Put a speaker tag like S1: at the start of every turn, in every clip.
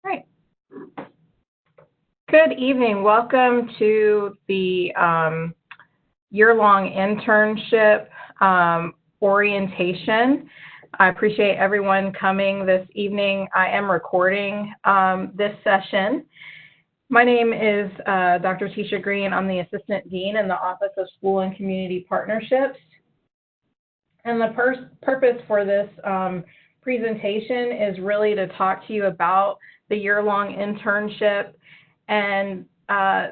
S1: Great. Good evening. Welcome to the year-long internship orientation. I appreciate everyone coming this evening. I am recording this session. My name is Dr. Tisha Green. I'm the Assistant Dean in the Office of School and Community Partnerships. And the purpose for this presentation is really to talk to you about the year-long internship. And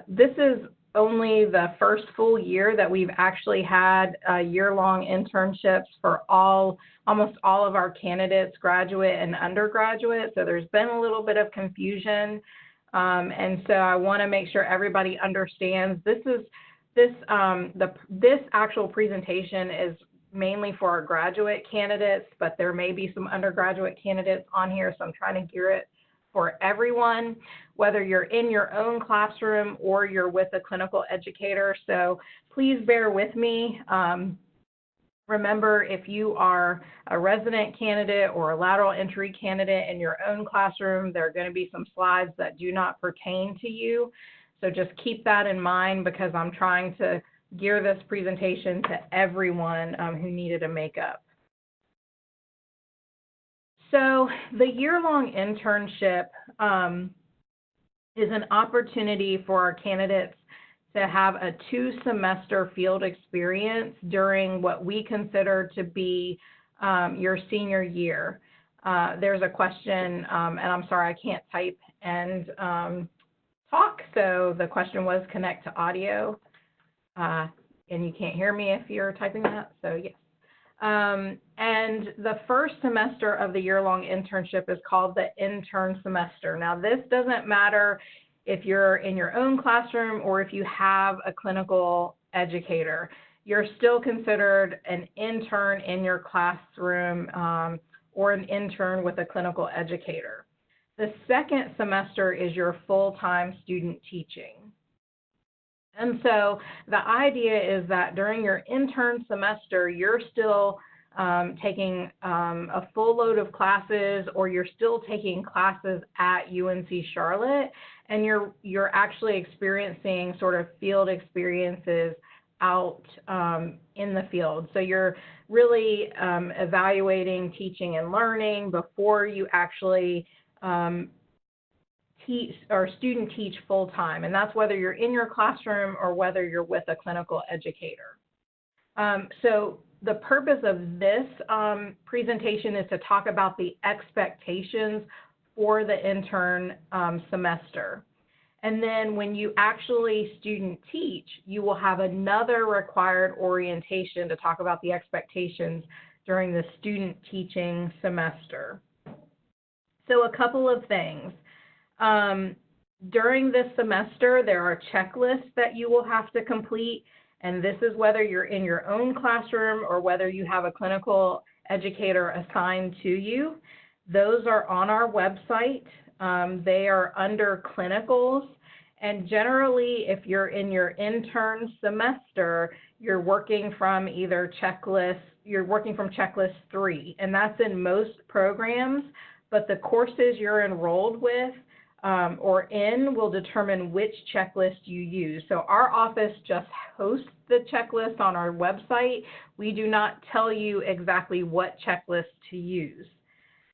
S1: this is only the first full year that we've actually had year-long internships for almost all of our candidates, graduate and undergraduate. So there's been a little bit of confusion. And so I want to make sure everybody understands this actual presentation is mainly for our graduate candidates, but there may be some undergraduate candidates on here, so I'm trying to gear it for everyone, whether you're in your own classroom or you're with a clinical educator. So please bear with me. Remember, if you are a resident candidate or a lateral entry candidate in your own classroom, there are going to be some slides that do not pertain to you. So just keep that in mind because I'm trying to gear this presentation to everyone who needed a makeup. So the year-long internship is an opportunity for our candidates to have a 2-semester field experience during what we consider to be your senior year. There's a question, and I'm sorry, I can't type and talk, so the question was connect to audio. And you can't hear me if you're typing that, so yes. And the first semester of the year-long internship is called the intern semester. Now, this doesn't matter if you're in your own classroom or if you have a clinical educator. You're still considered an intern in your classroom or an intern with a clinical educator. The second semester is your full-time student teaching. And so the idea is that during your intern semester, you're still taking a full load of classes, or you're still taking classes at UNC Charlotte, and you're actually experiencing sort of field experiences out in the field. So you're really evaluating teaching and learning before you actually teach or student teach full-time, and that's whether you're in your classroom or whether you're with a clinical educator. So the purpose of this presentation is to talk about the expectations for the intern semester. And then when you actually student teach, you will have another required orientation to talk about the expectations during the student teaching semester. So a couple of things. During this semester, there are checklists that you will have to complete, and this is whether you're in your own classroom or whether you have a clinical educator assigned to you. Those are on our website. They are under clinicals, and generally, if you're in your intern semester, you're working from either checklist, you're working from checklist 3, and that's in most programs, but the courses you're enrolled with or in will determine which checklist you use. So our office just hosts the checklist on our website. We do not tell you exactly what checklist to use.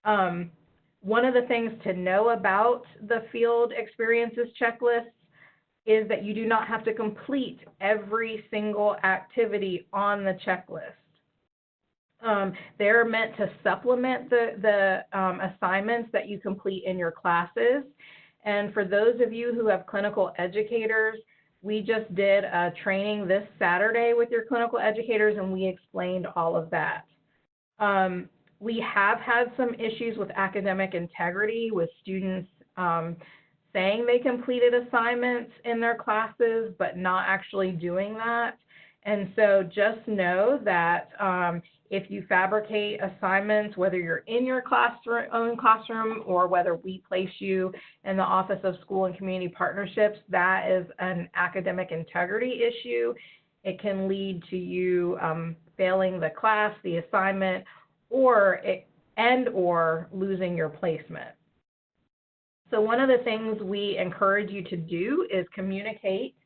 S1: One of the things to know about the field experiences checklists is that you do not have to complete every single activity on the checklist. They're meant to supplement the assignments that you complete in your classes. And for those of you who have clinical educators, we just did a training this Saturday with your clinical educators, and we explained all of that. We have had some issues with academic integrity, with students saying they completed assignments in their classes, but not actually doing that. And so just know that if you fabricate assignments, whether you're in your own classroom or whether we place you in the Office of School and Community Partnerships, that is an academic integrity issue. It can lead to you failing the class, the assignment, or losing your placement. So one of the things we encourage you to do is communicate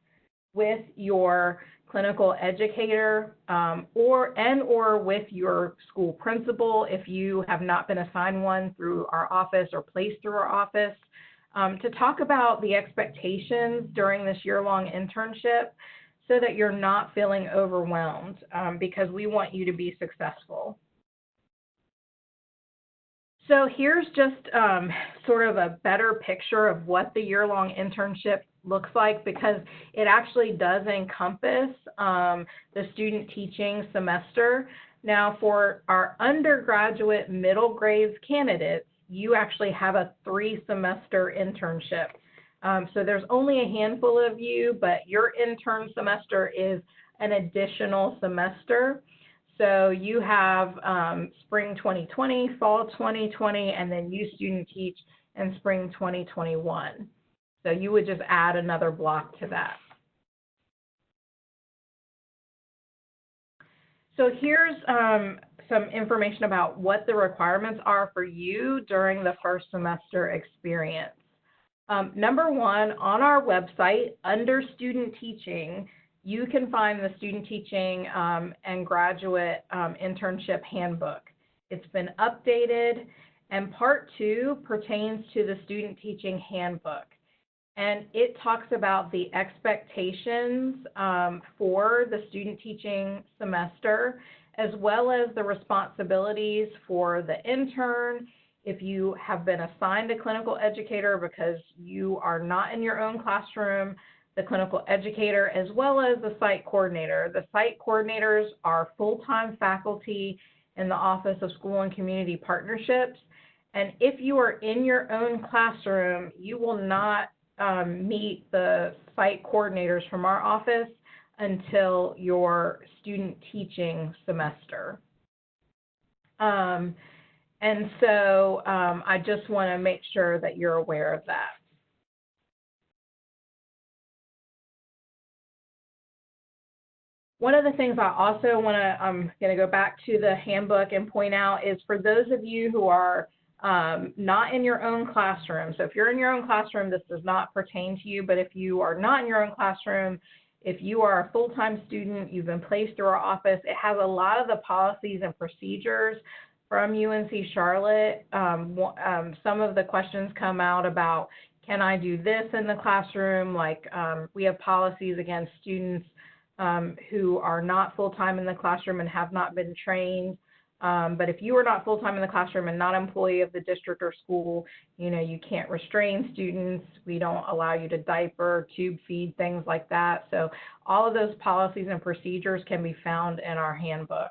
S1: with your clinical educator or with your school principal if you have not been assigned one through our office or placed through our office, to talk about the expectations during this year-long internship so that you're not feeling overwhelmed, because we want you to be successful. So here's just sort of a better picture of what the year-long internship looks like, because it actually does encompass the student teaching semester. Now, for our undergraduate middle grades candidates, you actually have a 3-semester internship. So there's only a handful of you, but your intern semester is an additional semester. So you have spring 2020, fall 2020, and then you student teach in spring 2021. So you would just add another block to that. So here's some information about what the requirements are for you during the first semester experience. Number one, on our website, under student teaching, you can find the student teaching and graduate internship handbook. It's been updated, and part 2 pertains to the student teaching handbook. And it talks about the expectations for the student teaching semester, as well as the responsibilities for the intern. If you have been assigned a clinical educator because you are not in your own classroom, the clinical educator, as well as the site coordinator. The site coordinators are full-time faculty in the Office of School and Community Partnerships. And if you are in your own classroom, you will not meet the site coordinators from our office until your student teaching semester. And so I just want to make sure that you're aware of that. One of the things I also want to, I'm going to go back to the handbook and point out is for those of you who are not in your own classroom. So if you're in your own classroom, this does not pertain to you, but if you are not in your own classroom, if you are a full-time student, you've been placed through our office, it has a lot of the policies and procedures from UNC Charlotte. Some of the questions come out about, can I do this in the classroom? Like we have policies against students who are not full-time in the classroom and have not been trained. But if you are not full-time in the classroom and not an employee of the district or school, you know, you can't restrain students. We don't allow you to diaper, tube feed, things like that. So all of those policies and procedures can be found in our handbook.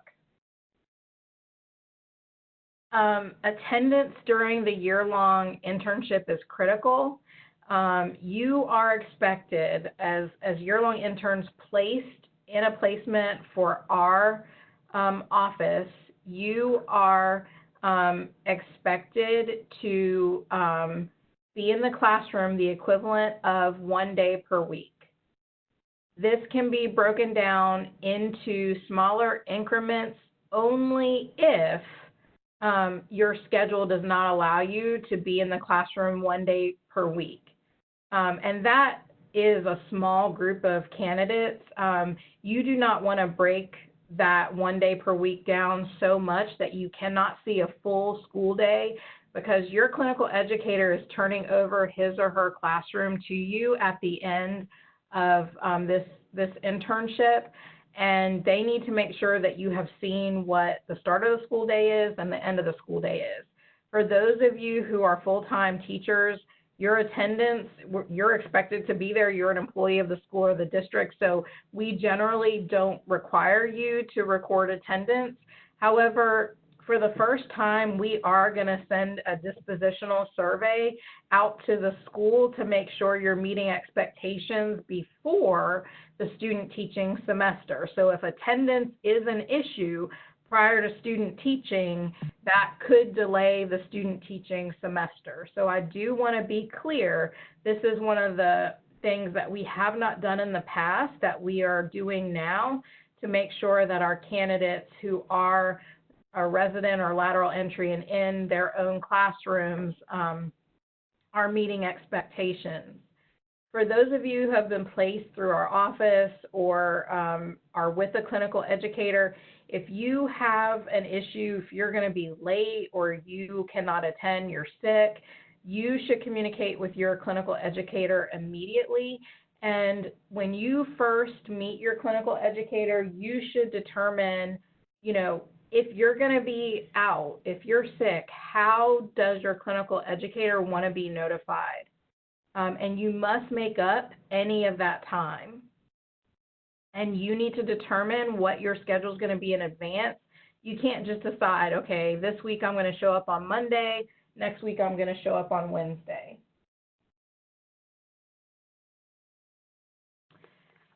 S1: Attendance during the year-long internship is critical. You are expected as year-long interns placed in a placement for our office, you are expected to be in the classroom the equivalent of 1 day per week. This can be broken down into smaller increments only if your schedule does not allow you to be in the classroom 1 day per week. And that is a small group of candidates. You do not want to break that 1 day per week down so much that you cannot see a full school day, because your clinical educator is turning over his or her classroom to you at the end of this internship, and they need to make sure that you have seen what the start of the school day is and the end of the school day is. For those of you who are full-time teachers, your attendance, you're expected to be there. You're an employee of the school or the district, so we generally don't require you to record attendance. However, for the first time, we are going to send a dispositional survey out to the school to make sure you're meeting expectations before the student teaching semester. So if attendance is an issue prior to student teaching, that could delay the student teaching semester. So I do want to be clear, this is one of the things that we have not done in the past that we are doing now to make sure that our candidates who are a resident or lateral entry and in their own classrooms are meeting expectations. For those of you who have been placed through our office or are with a clinical educator, if you have an issue, if you're going to be late or you cannot attend, you're sick, you should communicate with your clinical educator immediately. And when you first meet your clinical educator, you should determine, if you're going to be out, if you're sick, how does your clinical educator want to be notified? And you must make up any of that time. And you need to determine what your schedule is going to be in advance. You can't just decide, okay, this week I'm going to show up on Monday, next week I'm going to show up on Wednesday.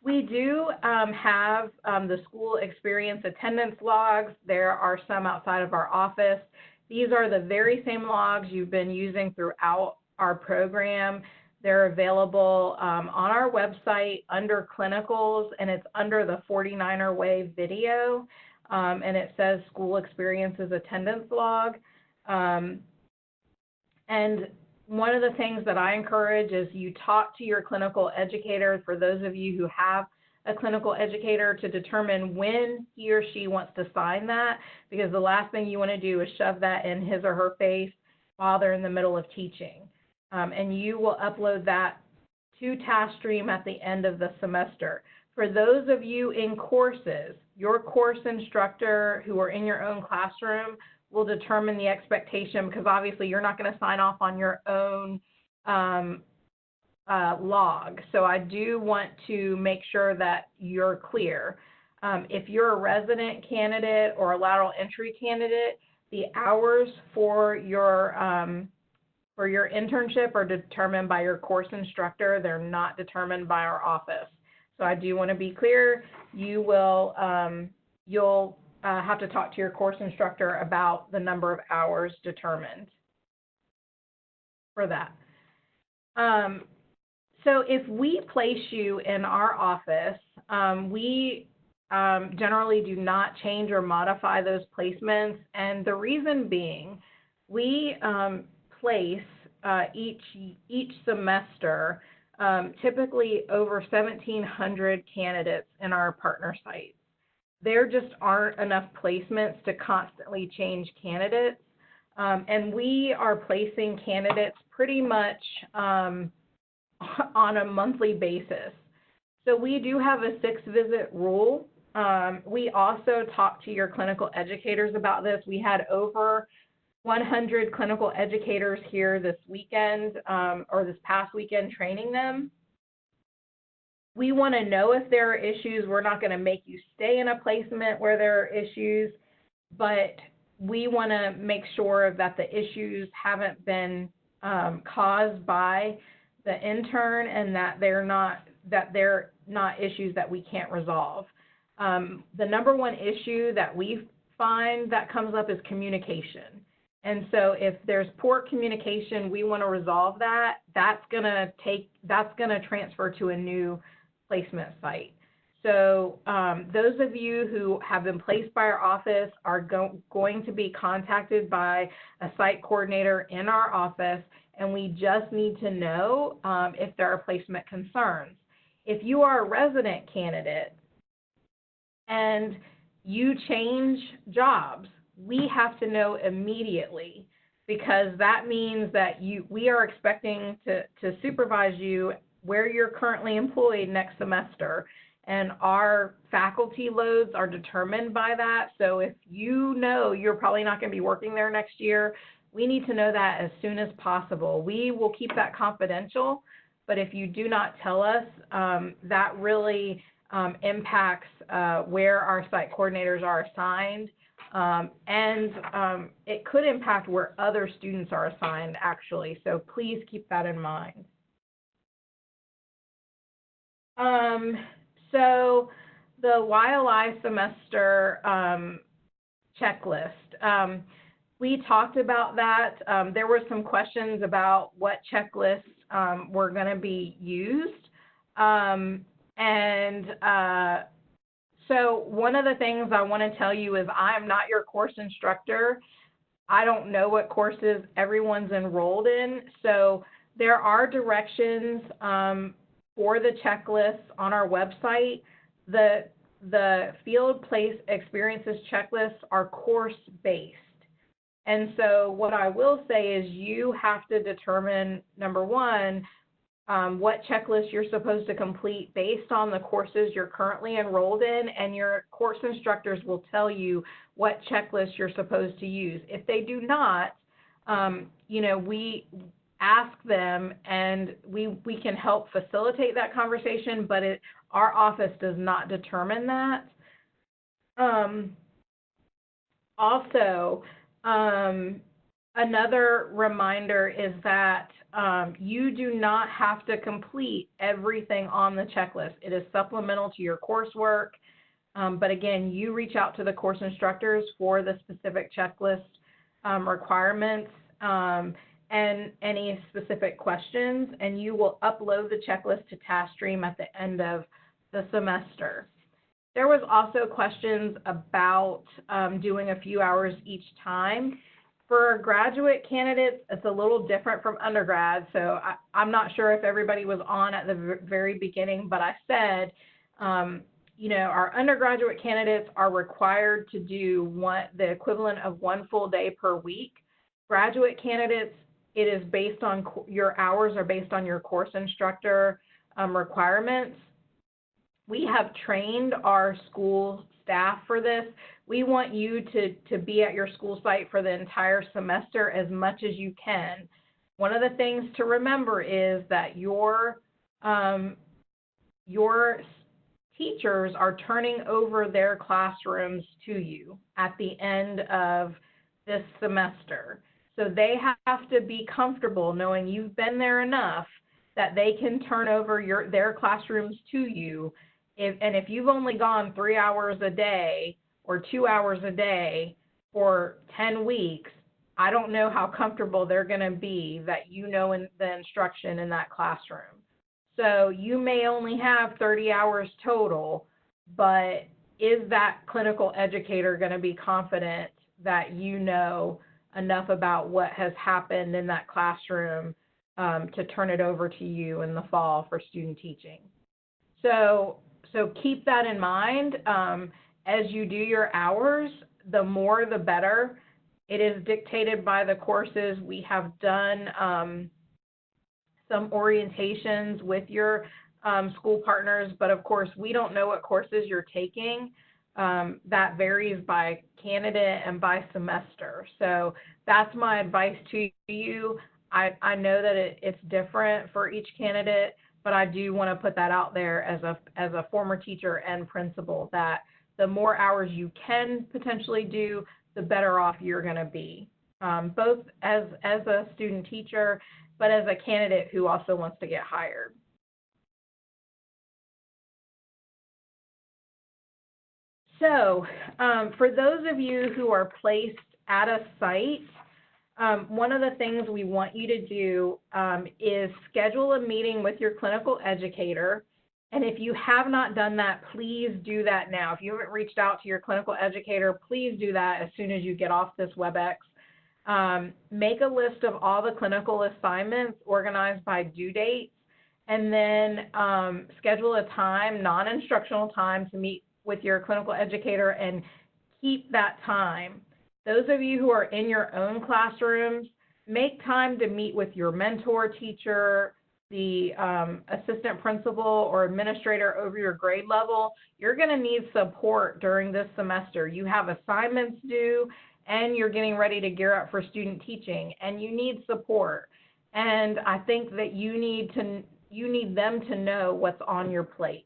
S1: We do have the school experience attendance logs. There are some outside of our office. These are the very same logs you've been using throughout our program. They're available on our website under clinicals, and it's under the 49er Way video, and it says school experiences attendance log. And one of the things that I encourage is you talk to your clinical educator, for those of you who have a clinical educator, to determine when he or she wants to sign that, because the last thing you want to do is shove that in his or her face while they're in the middle of teaching. And you will upload that to TaskStream at the end of the semester. For those of you in courses, your course instructor who are in your own classroom will determine the expectation, because obviously you're not going to sign off on your own log. So I do want to make sure that you're clear. If you're a resident candidate or a lateral entry candidate, the hours for your internship are determined by your course instructor. They're not determined by our office. So I do want to be clear. You'll have to talk to your course instructor about the number of hours determined for that. So if we place you in our office, we generally do not change or modify those placements. And the reason being, we place each semester typically over 1,700 candidates in our partner sites. There just aren't enough placements to constantly change candidates, and we are placing candidates pretty much on a monthly basis. So we do have a 6-visit rule. We also talk to your clinical educators about this. We had over 100 clinical educators here this weekend or this past weekend training them. We want to know if there are issues. We're not going to make you stay in a placement where there are issues, but we want to make sure that the issues haven't been caused by the intern, and that they're not issues that we can't resolve. The number one issue that we find that comes up is communication. And so if there's poor communication, we want to resolve that. That's going to transfer to a new placement site. So those of you who have been placed by our office are going to be contacted by a site coordinator in our office, and we just need to know if there are placement concerns. If you are a resident candidate and you change jobs, we have to know immediately, because that means that we are expecting to supervise you where you're currently employed next semester, and our faculty loads are determined by that. So if you know you're probably not going to be working there next year, we need to know that as soon as possible. We will keep that confidential, but if you do not tell us, that really impacts where our site coordinators are assigned, and it could impact where other students are assigned, actually. So please keep that in mind. So the YLI semester checklist, we talked about that. There were some questions about what checklists were going to be used. So one of the things I want to tell you is I'm not your course instructor. I don't know what courses everyone's enrolled in. So There are directions for the checklists on our website. The field place experiences checklists are course-based. And so what I will say is you have to determine, number one, what checklist you're supposed to complete based on the courses you're currently enrolled in, and your course instructors will tell you what checklist you're supposed to use. If they do not, we ask them, and we can help facilitate that conversation, but our office does not determine that. Also, another reminder is that you do not have to complete everything on the checklist. It is supplemental to your coursework, but again, you reach out to the course instructors for the specific checklist requirements and any specific questions, and you will upload the checklist to TaskStream at the end of the semester. There was also questions about doing a few hours each time. For graduate candidates, it's a little different from undergrad, so I'm not sure if everybody was on at the very beginning, but I said, our undergraduate candidates are required to do the equivalent of 1 full day per week. Graduate candidates, it is based on your hours are based on your course instructor requirements. We have trained our school staff for this. We want you to be at your school site for the entire semester as much as you can. One of the things to remember is that your teachers are turning over their classrooms to you at the end of this semester. So they have to be comfortable knowing you've been there enough that they can turn over their classrooms to you. And if you've only gone 3 hours a day or 2 hours a day for 10 weeks, I don't know how comfortable they're going to be that in the instruction in that classroom. So you may only have 30 hours total, but is that clinical educator going to be confident that you know enough about what has happened in that classroom to turn it over to you in the fall for student teaching? So keep that in mind. As you do your hours, the more the better. It is dictated by the courses. We have done some orientations with your school partners, but of course we don't know what courses you're taking. That varies by candidate and by semester. So that's my advice to you. I know that it's different for each candidate, but I do want to put that out there as a former teacher and principal, that the more hours you can potentially do, the better off you're going to be, both as a student teacher, but as a candidate who also wants to get hired. So for those of you who are placed at a site, one of the things we want you to do is schedule a meeting with your clinical educator. And if you have not done that, please do that now. If you haven't reached out to your clinical educator, please do that as soon as you get off this WebEx. Make a list of all the clinical assignments organized by due dates, and then schedule a time, non-instructional time, to meet with your clinical educator and keep that time. Those of you who are in your own classrooms, make time to meet with your mentor teacher, the assistant principal or administrator over your grade level. You're going to need support during this semester. You have assignments due, and you're getting ready to gear up for student teaching, and you need support. And I think that you need them to know what's on your plate.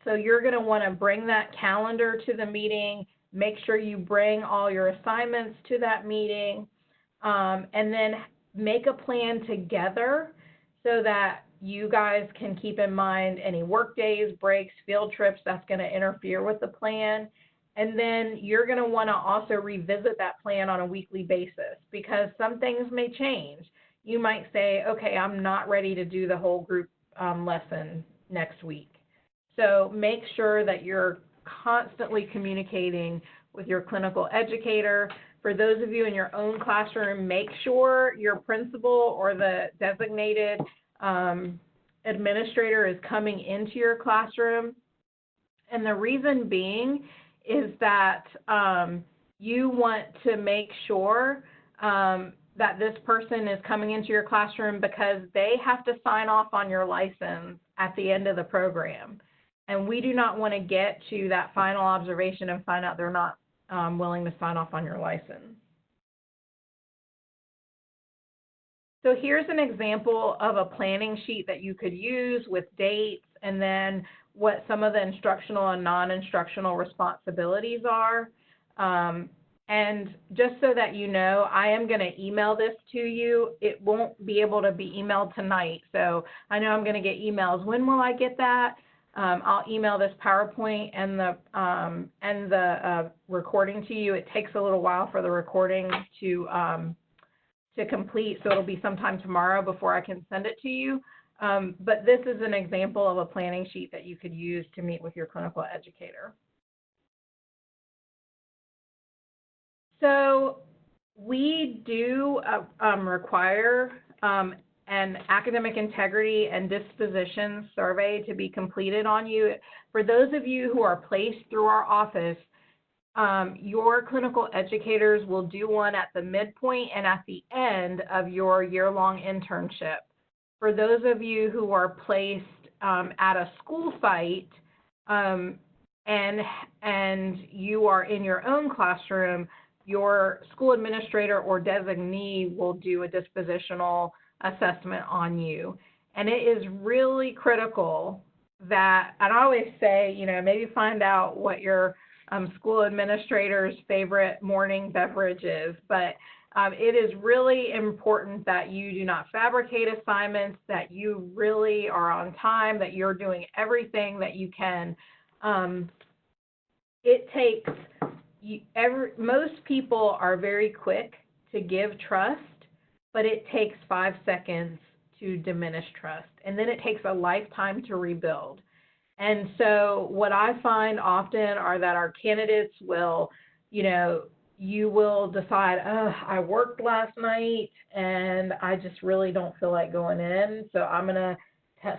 S1: So you're going to want to bring that calendar to the meeting. Make sure you bring all your assignments to that meeting, and then make a plan together so that you guys can keep in mind any work days, breaks, field trips that's going to interfere with the plan. And then you're going to want to also revisit that plan on a weekly basis, because some things may change. You might say, okay, I'm not ready to do the whole group lesson next week. So make sure that you're constantly communicating with your clinical educator. For those of you in your own classroom, make sure your principal or the designated administrator is coming into your classroom. And the reason being is that you want to make sure that this person is coming into your classroom because they have to sign off on your license at the end of the program. And we do not want to get to that final observation and find out they're not willing to sign off on your license. So here's an example of a planning sheet that you could use with dates and then what some of the instructional and non-instructional responsibilities are. And just so that you know, I am going to email this to you. It won't be able to be emailed tonight. So I know I'm going to get emails. When will I get that? I'll email this PowerPoint and the recording to you. It takes a little while for the recording to complete, so it'll be sometime tomorrow before I can send it to you. But this is an example of a planning sheet that you could use to meet with your clinical educator. So we do require an academic integrity and disposition survey to be completed on you. For those of you who are placed through our office, your clinical educators will do one at the midpoint and at the end of your year-long internship. For those of you who are placed at a school site and you are in your own classroom, your school administrator or designee will do a dispositional assessment on you. And it is really critical that, and I always say, you know, maybe find out what your school administrator's favorite morning beverage is, but it is really important that you do not fabricate assignments, that you really are on time, that you're doing everything that you can. It takes, most people are very quick to give trust, but it takes 5 seconds to diminish trust, and then it takes a lifetime to rebuild. And so what I find often are that our candidates will, you know, you will decide, oh, I worked last night and I just really don't feel like going in, so I'm going to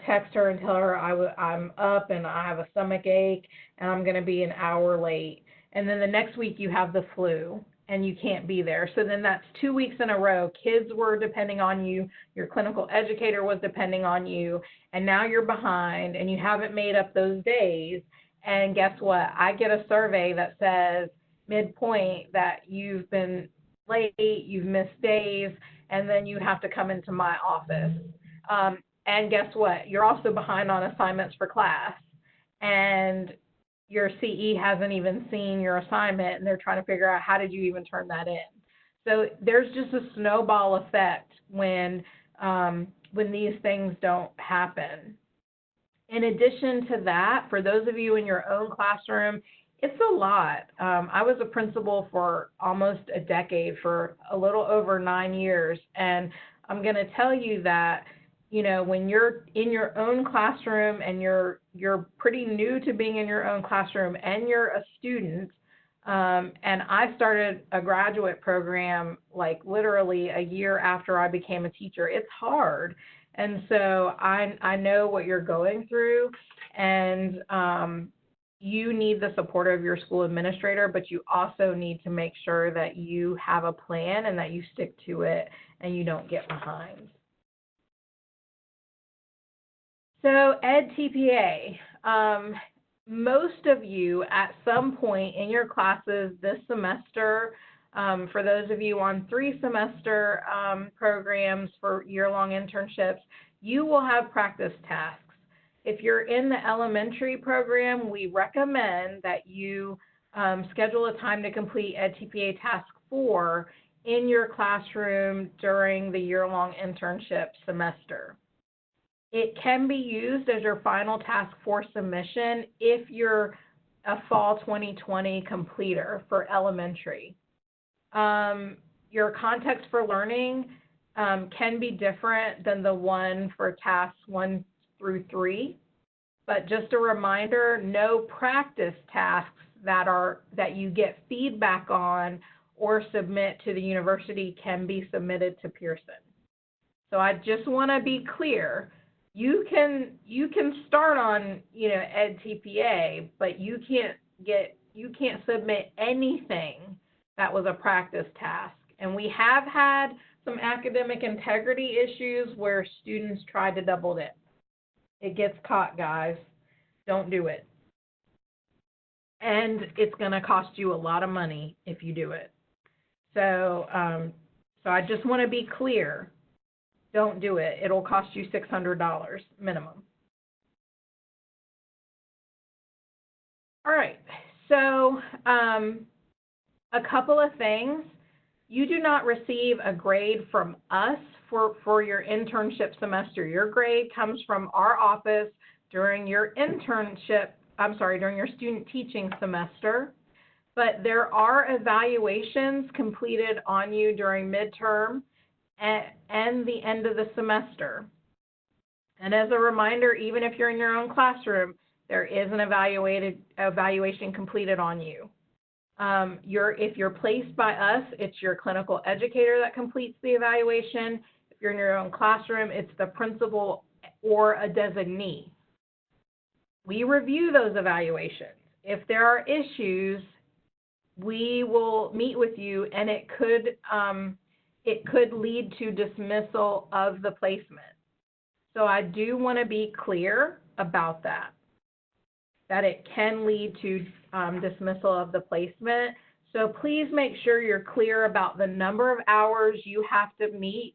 S1: text her and tell her I'm up and I have a stomach ache and I'm going to be an hour late. And then the next week you have the flu and you can't be there. So then that's 2 weeks in a row. Kids were depending on you, your clinical educator was depending on you, and now you're behind and you haven't made up those days. And guess what? I get a survey that says midpoint that you've been late, you've missed days, and then you have to come into my office. And guess what? You're also behind on assignments for class. And your CE hasn't even seen your assignment, and they're trying to figure out how did you even turn that in. So there's just a snowball effect when these things don't happen. In addition to that, for those of you in your own classroom, it's a lot. I was a principal for almost a decade, for a little over 9 years, and I'm going to tell you that, you know, when you're in your own classroom and you're pretty new to being in your own classroom and you're a student, and I started a graduate program like literally a year after I became a teacher, it's hard. And so I know what you're going through, and you need the support of your school administrator, but you also need to make sure that you have a plan and that you stick to it and you don't get behind. So Ed TPA, most of you at some point in your classes this semester, for those of you on 3-semester programs for year-long internships, you will have practice tasks. If you're in the elementary program, we recommend that you schedule a time to complete Ed TPA Task 4 in your classroom during the year-long internship semester. It can be used as your final task for submission if you're a fall 2020 completer for elementary. Your context for learning can be different than the one for tasks 1 through 3, but just a reminder, no practice tasks that you get feedback on or submit to the university can be submitted to Pearson. So I just want to be clear. You can start on, you know, EdTPA, but you can't submit anything that was a practice task. And we have had some academic integrity issues where students tried to double dip. It gets caught, guys. Don't do it. And it's going to cost you a lot of money if you do it. So I just want to be clear. Don't do it. It'll cost you $600 minimum. All right. So a couple of things. You do not receive a grade from us for your internship semester. Your grade comes from our office during your during your student teaching semester. But there are evaluations completed on you during midterm and the end of the semester. And as a reminder, even if you're in your own classroom, there is an evaluation completed on you. If you're placed by us, it's your clinical educator that completes the evaluation. If you're in your own classroom, it's the principal or a designee. We review those evaluations. If there are issues, we will meet with you, and it could lead to dismissal of the placement. So I do want to be clear about that it can lead to dismissal of the placement. So please make sure you're clear about the number of hours you have to meet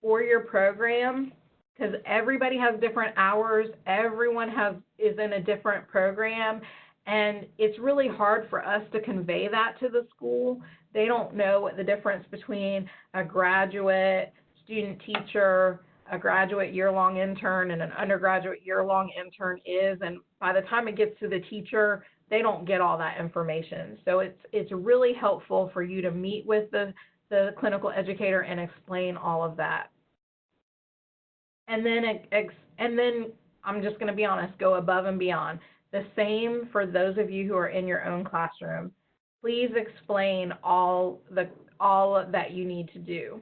S1: for your program, because everybody has different hours. Everyone is in a different program, and it's really hard for us to convey that to the school. They don't know what the difference between a graduate student teacher, a graduate year-long intern, and an undergraduate year-long intern is, and by the time it gets to the teacher, they don't get all that information. So it's really helpful for you to meet with the clinical educator and explain all of that. And then I'm just going to be honest, go above and beyond. The same for those of you who are in your own classroom. Please explain all that you need to do.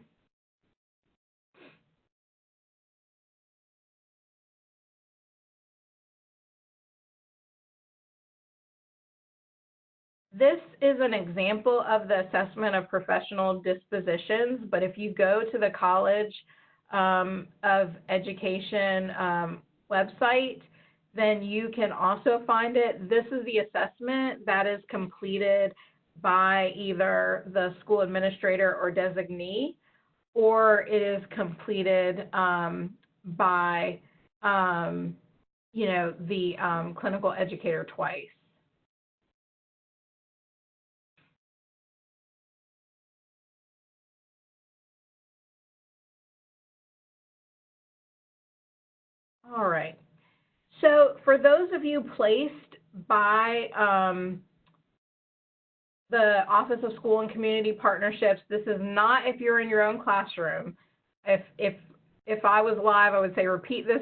S1: This is an example of the assessment of professional dispositions, but if you go to the College of Education website, then you can also find it. This is the assessment that is completed by either the school administrator or designee, or it is completed by the clinical educator twice. All right. So for those of you placed by the Office of School and Community Partnerships, this is not if you're in your own classroom. If I was live, I would say repeat this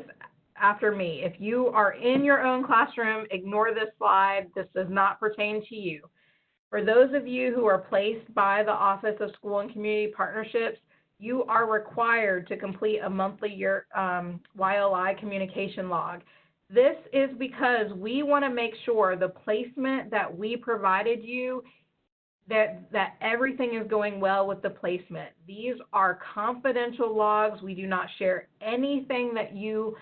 S1: after me. If you are in your own classroom, ignore this slide. This does not pertain to you. For those of you who are placed by the Office of School and Community Partnerships, you are required to complete a monthly YLI communication log. This is because we want to make sure the placement that we provided you, that everything is going well with the placement. These are confidential logs. We do not share anything that you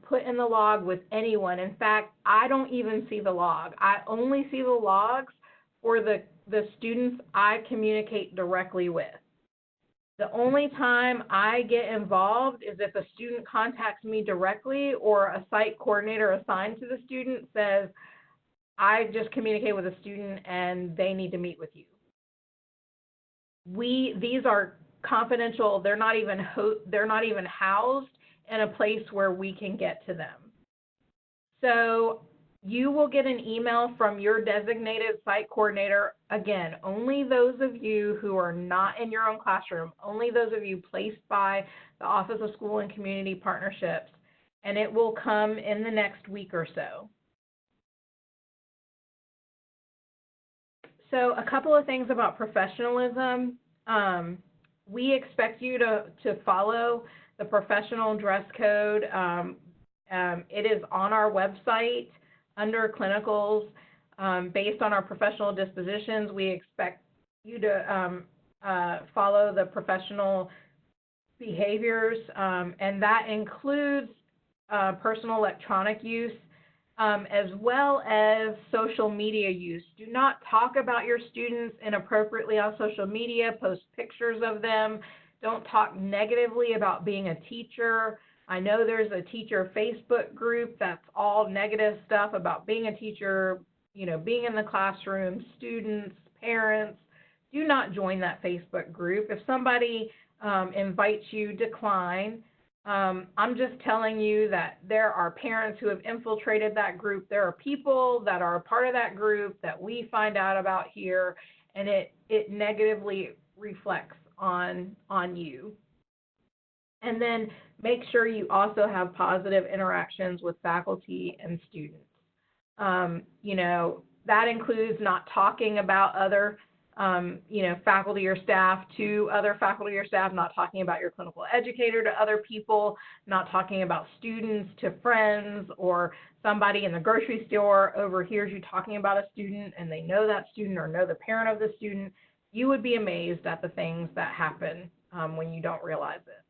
S1: put in the log with anyone. In fact, I don't even see the log. I only see the logs for the students I communicate directly with. The only time I get involved is if a student contacts me directly or a site coordinator assigned to the student says, I just communicate with a student and they need to meet with you. These are confidential. They're not even housed in a place where we can get to them. So you will get an email from your designated site coordinator. Again, only those of you who are not in your own classroom, only those of you placed by the Office of School and Community Partnerships, and it will come in the next week or so. So a couple of things about professionalism. We expect you to follow the professional dress code. It is on our website under clinicals. Based on our professional dispositions, we expect you to follow the professional behaviors, and that includes personal electronic use, as well as social media use. Do not talk about your students inappropriately on social media, post pictures of them. Don't talk negatively about being a teacher. I know there's a teacher Facebook group that's all negative stuff about being a teacher, you know, being in the classroom, students, parents. Do not join that Facebook group. If somebody invites you, decline. I'm just telling you that there are parents who have infiltrated that group. There are people that are a part of that group that we find out about here, and it negatively reflects on you. And then make sure you also have positive interactions with faculty and students. You know, that includes not talking about other you know, faculty or staff to other faculty or staff, not talking about your clinical educator to other people, not talking about students to friends, or somebody in the grocery store overhears you talking about a student and they know that student or know the parent of the student. You would be amazed at the things that happen when you don't realize it.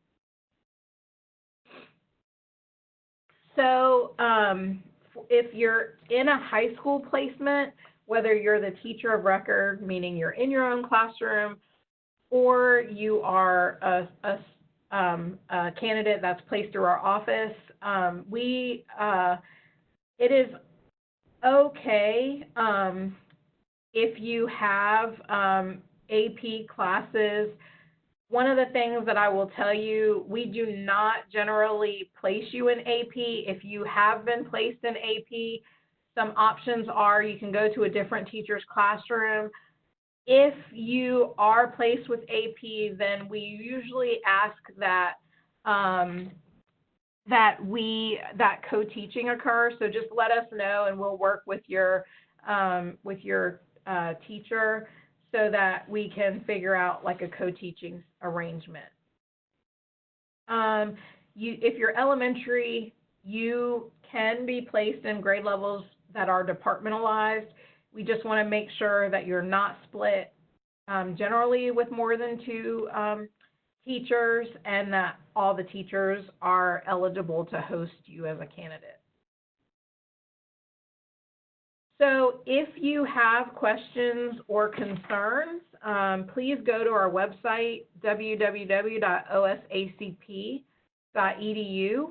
S1: So if you're in a high school placement, whether you're the teacher of record, meaning you're in your own classroom, or you are a candidate that's placed through our office, it is okay if you have AP classes. One of the things that I will tell you, we do not generally place you in AP. If you have been placed in AP, some options are you can go to a different teacher's classroom. If you are placed with AP, then we usually ask that that co-teaching occurs. So just let us know, and we'll work with your teacher so that we can figure out like a co-teaching arrangement. If you're elementary, you can be placed in grade levels that are departmentalized. We just want to make sure that you're not split generally with more than 2 teachers, and that all the teachers are eligible to host you as a candidate. So if you have questions or concerns, please go to our website, www.osacp.edu.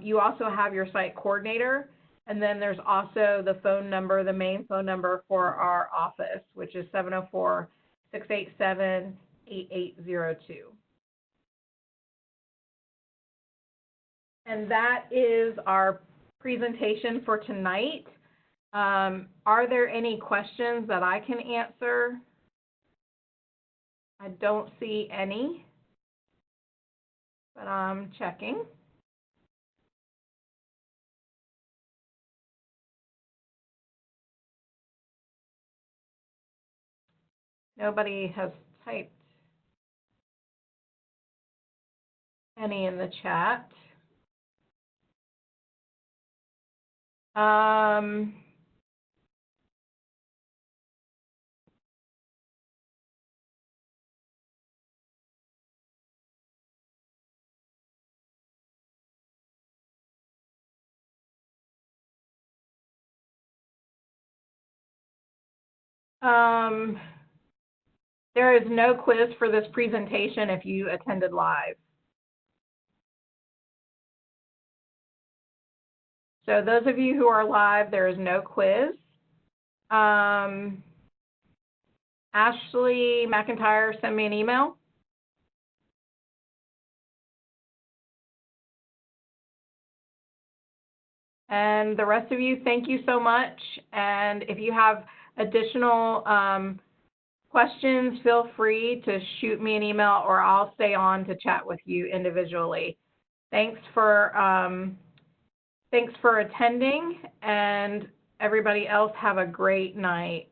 S1: You also have your site coordinator, and then there's also the phone number, the main phone number for our office, which is 704-687-8802. And that is our presentation for tonight. Are there any questions that I can answer? I don't see any, but I'm checking. Nobody has typed any in the chat. There is no quiz for this presentation if you attended live. So those of you who are live, there is no quiz. Ashley McIntyre, send me an email. And the rest of you, thank you so much. And if you have additional questions, feel free to shoot me an email, or I'll stay on to chat with you individually. Thanks for attending, and everybody else have a great night.